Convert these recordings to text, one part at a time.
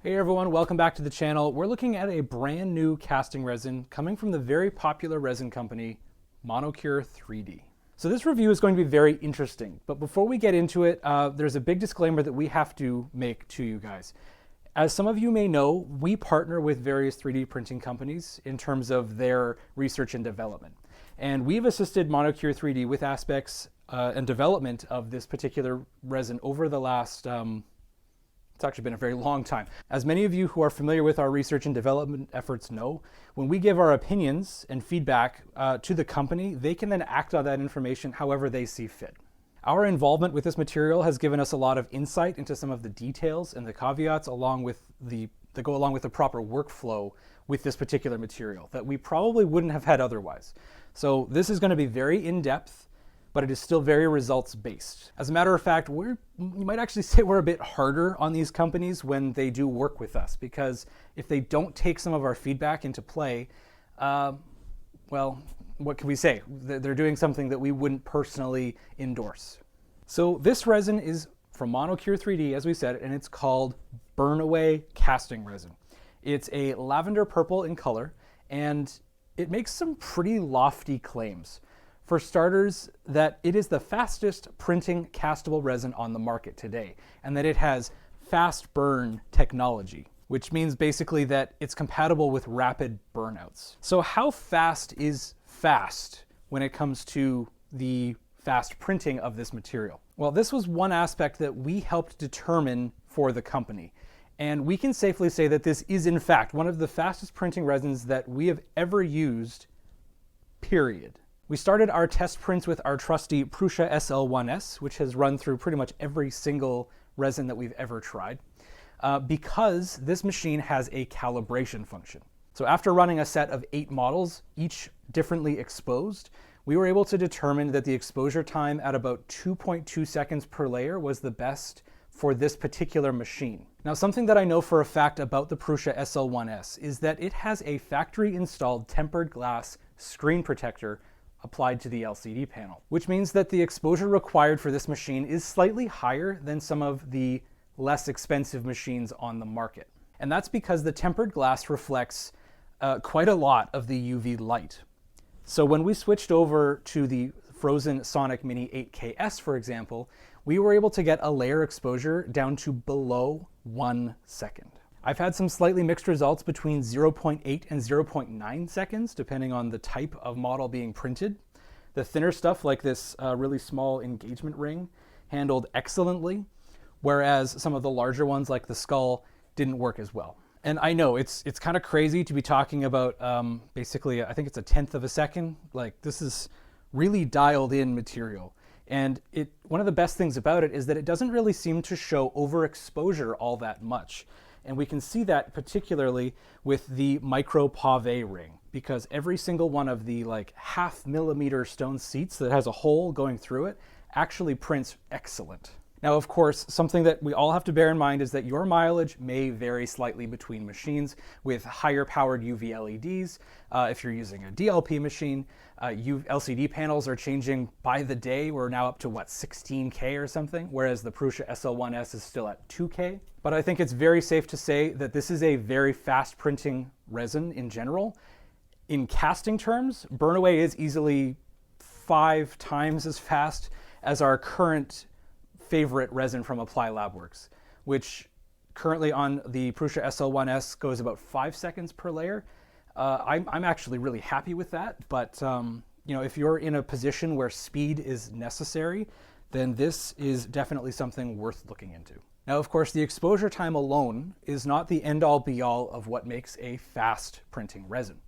Hey everyone, welcome back to the channel. We're looking at a brand new casting resin coming from the very popular resin company, Monocure3D. So this review is going to be very interesting, but before we get into it, there's a big disclaimer that we have to make to you guys. As some of you may know, we partner with various 3D printing companies in terms of their research and development. And we've assisted Monocure3D with aspects and development of this particular resin over the last it's actually been a very long time. As many of you who are familiar with our research and development efforts know, when we give our opinions and feedback to the company, they can then act on that information however they see fit. Our involvement with this material has given us a lot of insight into some of the details and the caveats that go along with the proper workflow with this particular material that we probably wouldn't have had otherwise. So this is going to be very in-depth, but it is still very results-based. As a matter of fact, you might actually say we're a bit harder on these companies when they do work with us, because if they don't take some of our feedback into play, well, what can we say? They're doing something that we wouldn't personally endorse. So this resin is from Monocure3D, as we said, and it's called Burnaway casting resin. It's a lavender purple in color, and it makes some pretty lofty claims. For starters, that it is the fastest printing castable resin on the market today, and that it has fast burn technology, which means basically that it's compatible with rapid burnouts. So how fast is fast when it comes to the fast printing of this material? Well, this was one aspect that we helped determine for the company. And we can safely say that this is in fact one of the fastest printing resins that we have ever used, period. We started our test prints with our trusty Prusa SL1S, which has run through pretty much every single resin that we've ever tried, because this machine has a calibration function. So after running a set of 8 models, each differently exposed, we were able to determine that the exposure time at about 2.2 seconds per layer was the best for this particular machine. Now, something that I know for a fact about the Prusa SL1S is that it has a factory installed tempered glass screen protector applied to the LCD panel, which means that the exposure required for this machine is slightly higher than some of the less expensive machines on the market. And that's because the tempered glass reflects quite a lot of the UV light. So when we switched over to the Frozen Sonic Mini 8KS, for example, we were able to get a layer exposure down to below 1 second. I've had some slightly mixed results between 0.8 and 0.9 seconds, depending on the type of model being printed. The thinner stuff, like this really small engagement ring, handled excellently, whereas some of the larger ones, like the skull, didn't work as well. And I know it's kind of crazy to be talking about basically, I think it's 1/10 of a second. Like, this is really dialed in material. And one of the best things about it is that it doesn't really seem to show overexposure all that much. And we can see that particularly with the micro pave ring, because every single one of the like 0.5 millimeter stone seats that has a hole going through it actually prints excellent. Now, of course, something that we all have to bear in mind is that your mileage may vary slightly between machines with higher powered UV LEDs. If you're using a DLP machine, LCD panels are changing by the day. We're now up to 16K or something, whereas the Prusa SL1S is still at 2K. But I think it's very safe to say that this is a very fast printing resin in general. In casting terms, Burnaway is easily 5 times as fast as our current favorite resin from Apply Labworks, which currently on the Prusa SL1S goes about 5 seconds per layer. I'm actually really happy with that, but if you're in a position where speed is necessary, then this is definitely something worth looking into. Now, of course, the exposure time alone is not the end-all be-all of what makes a fast printing resin.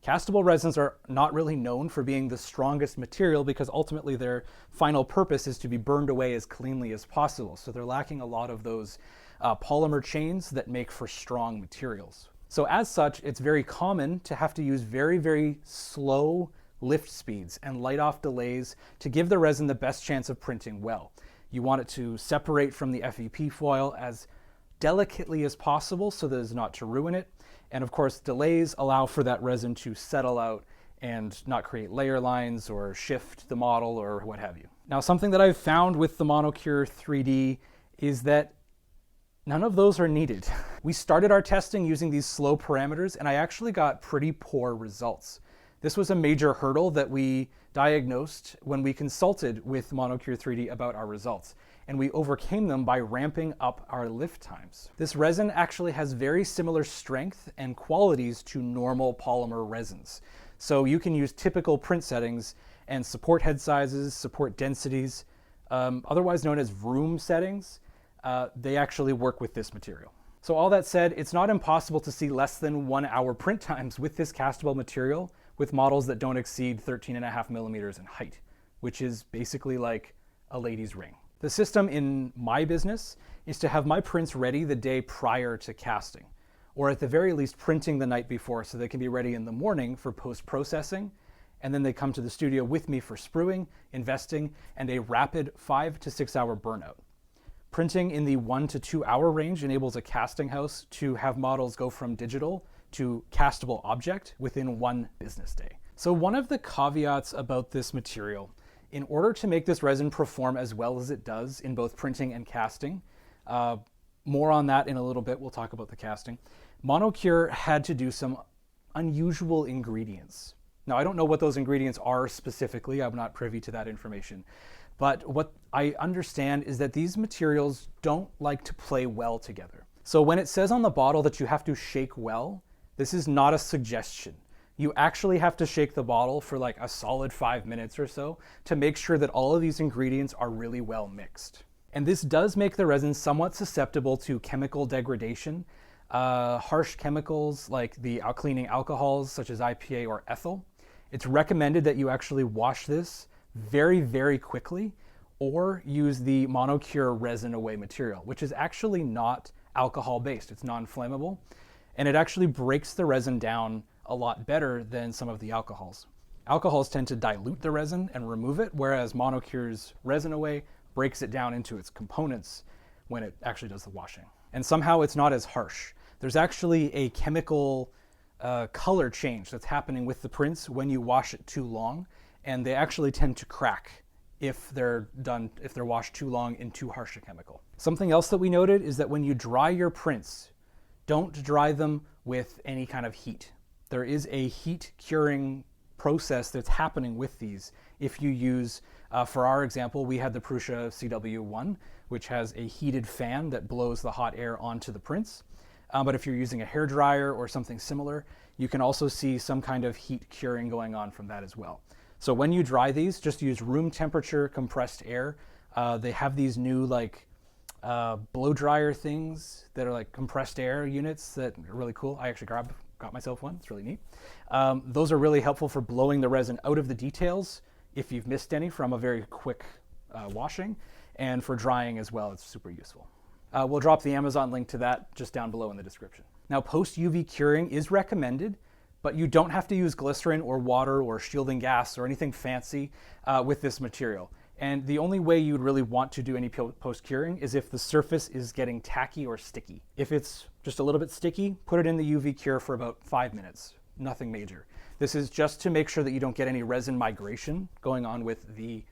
Castable resins are not really known for being the strongest material because ultimately their final purpose is to be burned away as cleanly as possible. So they're lacking a lot of those polymer chains that make for strong materials. So as such, it's very common to have to use very, very slow lift speeds and light off delays to give the resin the best chance of printing well. You want it to separate from the FEP foil as delicately as possible so that as not to ruin it. And of course, delays allow for that resin to settle out and not create layer lines or shift the model or what have you. Now, something that I've found with the Monocure3D is that None of those are needed. We started our testing using these slow parameters, and I actually got pretty poor results. This was a major hurdle that we diagnosed when we consulted with Monocure3D about our results, and we overcame them by ramping up our lift times. This resin actually has very similar strength and qualities to normal polymer resins. So you can use typical print settings and support head sizes, support densities, otherwise known as room settings. They actually work with this material. So all that said, it's not impossible to see less than 1 hour print times with this castable material with models that don't exceed 13.5 millimeters in height, which is basically like a lady's ring. The system in my business is to have my prints ready the day prior to casting, or at the very least printing the night before so they can be ready in the morning for post-processing, and then they come to the studio with me for spruing, investing, and a rapid 5 to 6 hour burnout. Printing in the 1 to 2 hour range enables a casting house to have models go from digital to castable object within 1 business day. So one of the caveats about this material, in order to make this resin perform as well as it does in both printing and casting, more on that in a little bit, we'll talk about the casting, Monocure had to do some unusual ingredients. Now, I don't know what those ingredients are specifically, I'm not privy to that information, but what I understand is that these materials don't like to play well together. So when it says on the bottle that you have to shake well, this is not a suggestion. You actually have to shake the bottle for like a solid 5 minutes or so to make sure that all of these ingredients are really well mixed. And this does make the resin somewhat susceptible to chemical degradation. Harsh chemicals like the cleaning alcohols such as IPA or ethyl. It's recommended that you actually wash this very, very quickly or use the Monocure Resin-Away material, which is actually not alcohol-based. It's non-flammable, and it actually breaks the resin down a lot better than some of the alcohols. Alcohols tend to dilute the resin and remove it, whereas Monocure's Resin-Away breaks it down into its components when it actually does the washing. And somehow it's not as harsh. There's actually a chemical color change that's happening with the prints when you wash it too long, and they actually tend to crack if they're washed too long in too harsh a chemical. Something else that we noted is that when you dry your prints, don't dry them with any kind of heat. There is a heat curing process that's happening with these. If you use, for our example, we had the Prusa CW1, which has a heated fan that blows the hot air onto the prints. But if you're using a hair dryer or something similar, you can also see some kind of heat curing going on from that as well. So when you dry these, just use room temperature compressed air. They have these new like blow dryer things that are like compressed air units that are really cool. I actually got myself one, it's really neat. Those are really helpful for blowing the resin out of the details if you've missed any from a very quick washing, and for drying as well, it's super useful. We'll drop the Amazon link to that just down below in the description. Now, post-UV curing is recommended, but you don't have to use glycerin or water or shielding gas or anything fancy with this material. And the only way you'd really want to do any post-curing is if the surface is getting tacky or sticky. If it's just a little bit sticky, put it in the UV cure for about 5 minutes, nothing major. This is just to make sure that you don't get any resin migration going on with the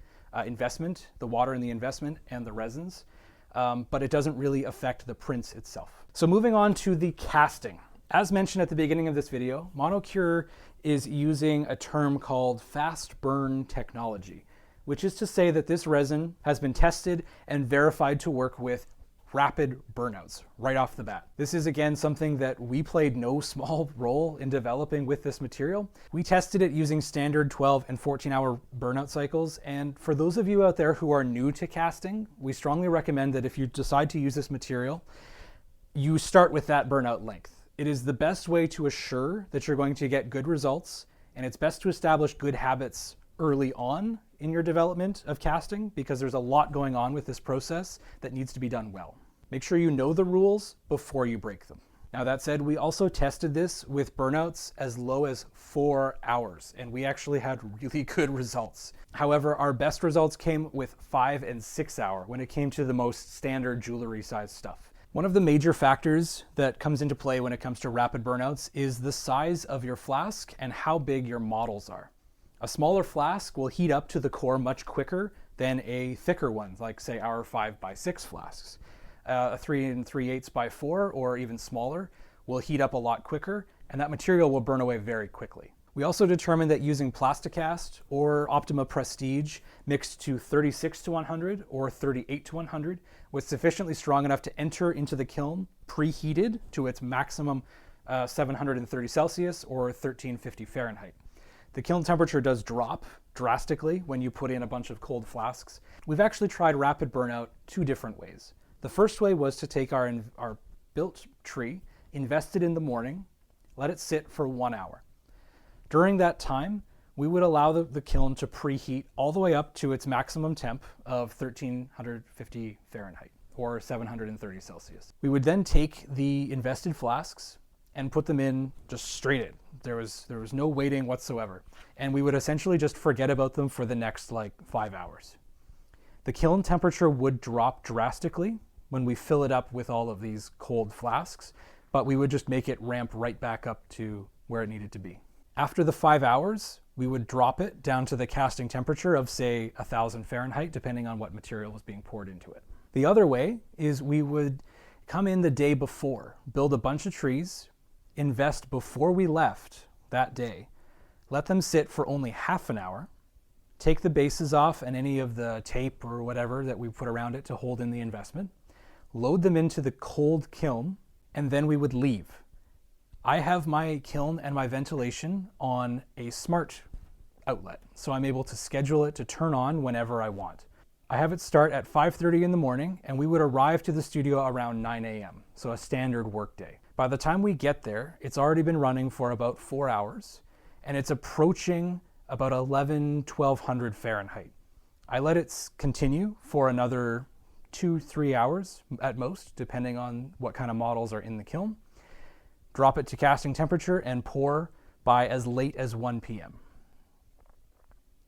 investment, the water in the investment and the resins. But it doesn't really affect the prints itself. So moving on to the casting. As mentioned at the beginning of this video, Monocure is using a term called fast burn technology, which is to say that this resin has been tested and verified to work with rapid burnouts right off the bat. This is again something that we played no small role in developing with this material. We tested it using standard 12 and 14-hour burnout cycles, and for those of you out there who are new to casting, we strongly recommend that if you decide to use this material, you start with that burnout length. It is the best way to assure that you're going to get good results, and it's best to establish good habits early on in your development of casting because there's a lot going on with this process that needs to be done well. Make sure you know the rules before you break them. Now that said, we also tested this with burnouts as low as 4 hours, and we actually had really good results. However, our best results came with 5 and 6 hour when it came to the most standard jewelry size stuff. One of the major factors that comes into play when it comes to rapid burnouts is the size of your flask and how big your models are. A smaller flask will heat up to the core much quicker than a thicker one, like say our 5x6 flasks. a 3 3/8 by 4 or even smaller will heat up a lot quicker, and that material will burn away very quickly. We also determined that using Plasticast or Optima Prestige mixed to 36 to 100 or 38 to 100 was sufficiently strong enough to enter into the kiln preheated to its maximum 730 Celsius or 1350 Fahrenheit. The kiln temperature does drop drastically when you put in a bunch of cold flasks. We've actually tried rapid burnout 2 different ways. The first way was to take our built tree, invest it in the morning, let it sit for 1 hour. During that time, we would allow the kiln to preheat all the way up to its maximum temp of 1350 Fahrenheit or 730 Celsius. We would then take the invested flasks and put them in just straight in. There was no waiting whatsoever. And we would essentially just forget about them for the next 5 hours. The kiln temperature would drop drastically when we fill it up with all of these cold flasks, but we would just make it ramp right back up to where it needed to be. After the 5 hours, we would drop it down to the casting temperature of, say, 1000 Fahrenheit, depending on what material was being poured into it. The other way is we would come in the day before, build a bunch of trees, invest before we left that day, let them sit for only half an hour, take the bases off and any of the tape or whatever that we put around it to hold in the investment, load them into the cold kiln, and then we would leave. I have my kiln and my ventilation on a smart outlet, so I'm able to schedule it to turn on whenever I want. I have it start at 5:30 in the morning, and we would arrive to the studio around 9 a.m., so a standard work day. By the time we get there, it's already been running for about 4 hours, and it's approaching about 1200 Fahrenheit. I let it continue for another 2-3 hours at most, depending on what kind of models are in the kiln. Drop it to casting temperature and pour by as late as 1 p.m.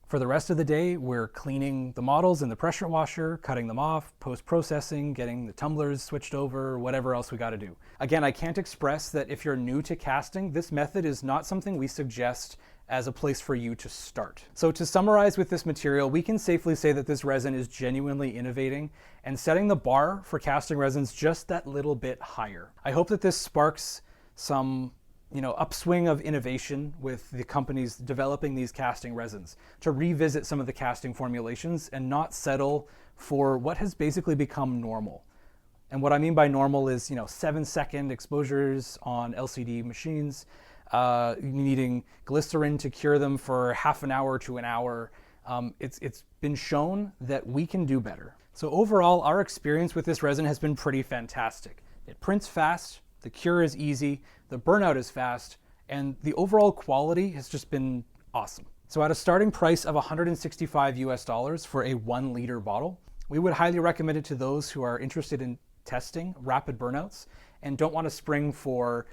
For the rest of the day, we're cleaning the models in the pressure washer, cutting them off, post-processing, getting the tumblers switched over, whatever else we got to do. Again, I can't express that if you're new to casting, this method is not something we suggest as a place for you to start. So to summarize with this material, we can safely say that this resin is genuinely innovating and setting the bar for casting resins just that little bit higher. I hope that this sparks some upswing of innovation with the companies developing these casting resins to revisit some of the casting formulations and not settle for what has basically become normal. And what I mean by normal is 7-second exposures on LCD machines, needing glycerin to cure them for half an hour to an hour. It's been shown that we can do better. So overall, our experience with this resin has been pretty fantastic. It prints fast, the cure is easy, the burnout is fast, and the overall quality has just been awesome. So at a starting price of $165 US for a 1 liter bottle, we would highly recommend it to those who are interested in testing rapid burnouts and don't want to spring for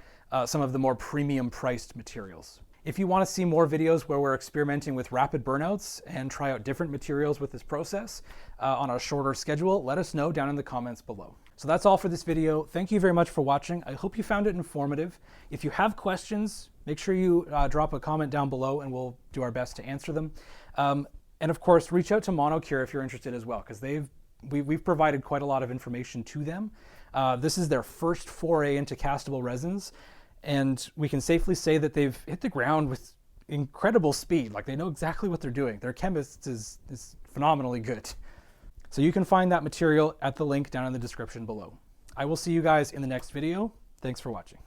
some of the more premium priced materials. If you want to see more videos where we're experimenting with rapid burnouts and try out different materials with this process on a shorter schedule, let us know down in the comments below. So that's all for this video. Thank you very much for watching. I hope you found it informative. If you have questions, make sure you drop a comment down below and we'll do our best to answer them. And of course, reach out to Monocure if you're interested as well, because we've provided quite a lot of information to them. This is their first foray into castable resins, and we can safely say that they've hit the ground with incredible speed. Like, they know exactly what they're doing. Their chemist is phenomenally good. So you can find that material at the link down in the description below. I will see you guys in the next video. Thanks for watching.